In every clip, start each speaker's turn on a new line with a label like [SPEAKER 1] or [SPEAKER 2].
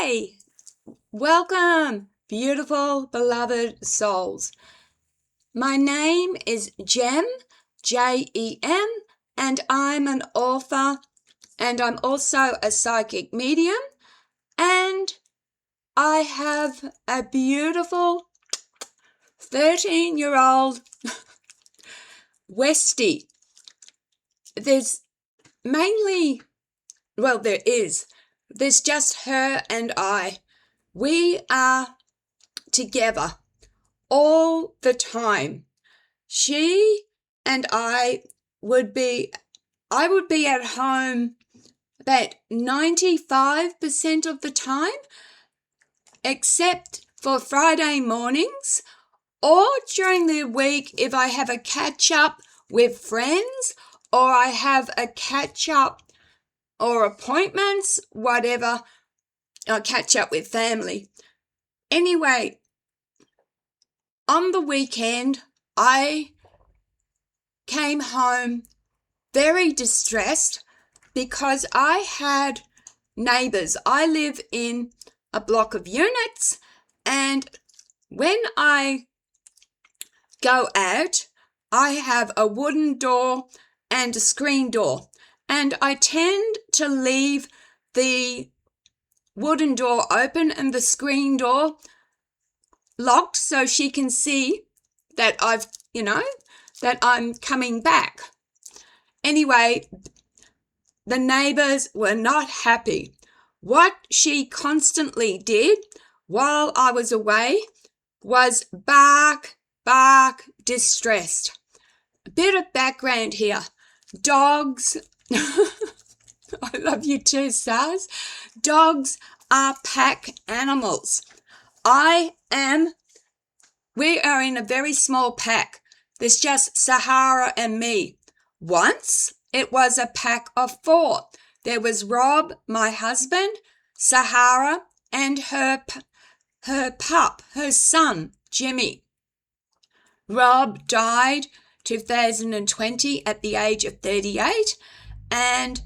[SPEAKER 1] Hey, welcome, beautiful, beloved souls. My name is Jem, Jem, and I'm an author, and I'm also a psychic medium, and I have a beautiful 13-year-old Westie. There's just her and I. We are together all the time. She and I would be at home about 95% of the time, except for Friday mornings or during the week if I have a catch up with friends or I have a catch up or appointments, whatever, I'll catch up with family. Anyway, on the weekend, I came home very distressed because I had neighbours. I live in a block of units, and when I go out, I have a wooden door and a screen door, and I tend to leave the wooden door open and the screen door locked so she can see that I'm coming back. Anyway, the neighbours were not happy. What she constantly did while I was away was bark, distressed. A bit of background here. Dogs, I love you too, stars. Dogs are pack animals. We are in a very small pack. There's just Zahara and me. Once it was a pack of 4. There was Rob, my husband, Zahara, and her son, Jimmy. Rob died 2020 at the age of 38, and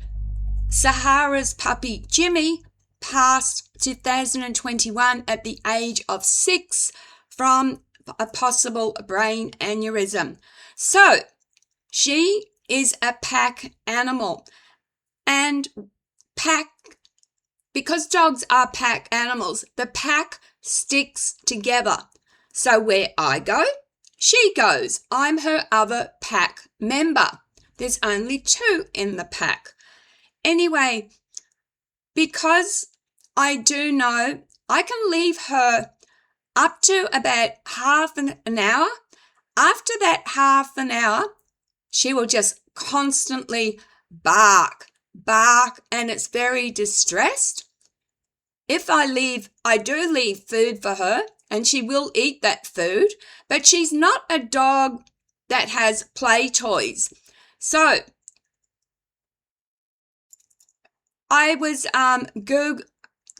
[SPEAKER 1] Zahara's puppy, Jimmy, passed 2021 at the age of 6 from a possible brain aneurysm. So, she is a pack animal, and because dogs are pack animals, the pack sticks together. So where I go, she goes. I'm her other pack member. There's only 2 in the pack. Anyway, because I do know I can leave her up to about half an hour. After that half an hour, she will just constantly bark, and it's very distressed. If I do leave food for her, and she will eat that food, but she's not a dog that has play toys. So, I was Googling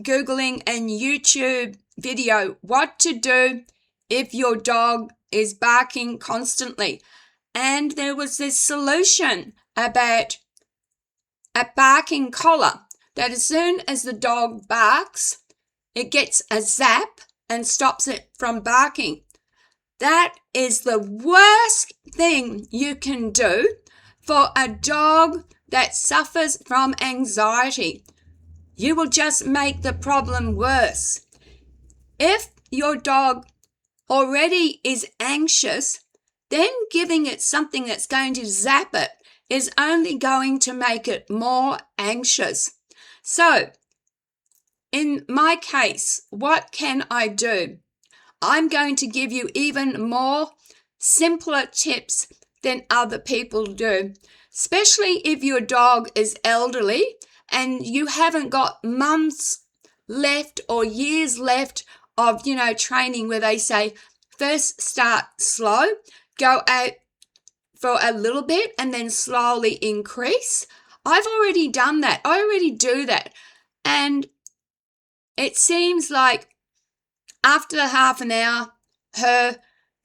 [SPEAKER 1] a YouTube video, what to do if your dog is barking constantly. And there was this solution about a barking collar, that as soon as the dog barks, it gets a zap and stops it from barking. That is the worst thing you can do for a dog that suffers from anxiety. You will just make the problem worse. If your dog already is anxious, then giving it something that's going to zap it is only going to make it more anxious. So, in my case, what can I do? I'm going to give you even more simpler tips than other people do, especially if your dog is elderly and you haven't got months left or years left of, training where they say, first start slow, go out for a little bit and then slowly increase. I've already done that. I already do that. And it seems like after half an hour, her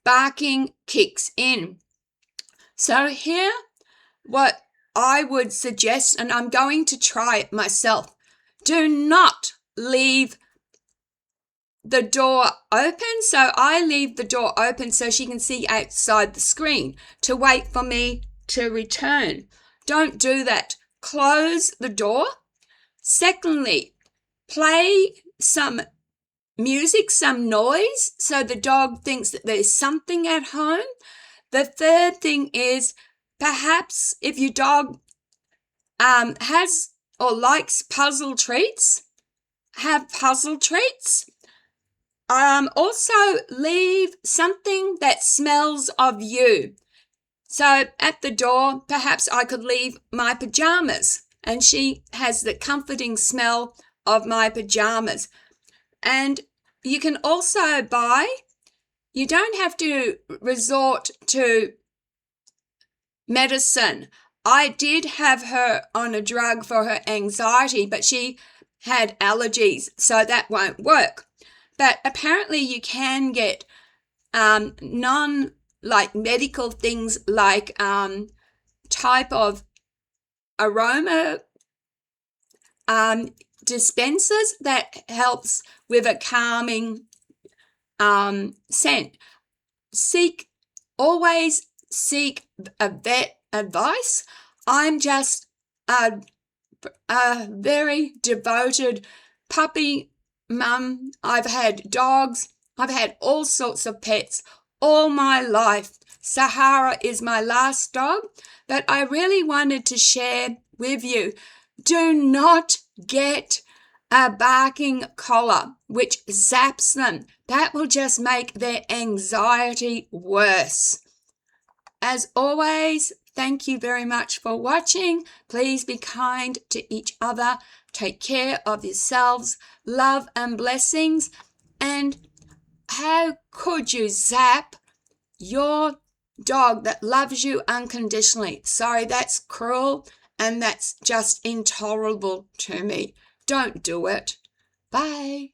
[SPEAKER 1] barking kicks in. So here, what I would suggest, and I'm going to try it myself, do not leave the door open, so I leave the door open so she can see outside the screen to wait for me to return. Don't do that. Close the door. Secondly, play some music, some noise, so the dog thinks that there's something at home. The third thing is perhaps if your dog has or likes puzzle treats, have puzzle treats. Also leave something that smells of you. So at the door, perhaps I could leave my pajamas, and she has the comforting smell of my pajamas. And you can also you don't have to resort to medicine. I did have her on a drug for her anxiety, but she had allergies, so that won't work. But apparently you can get medical things like type of aroma dispensers that helps with a calming scent. Always seek a vet advice. I'm just a very devoted puppy mum. I've had dogs. I've had all sorts of pets all my life. Zahara is my last dog, but I really wanted to share with you. Do not get a barking collar which zaps them. That will just make their anxiety worse. As always, thank you very much for watching. Please be kind to each other. Take care of yourselves. Love and blessings. And how could you zap your dog that loves you unconditionally? Sorry, that's cruel and that's just intolerable to me. Don't do it. Bye.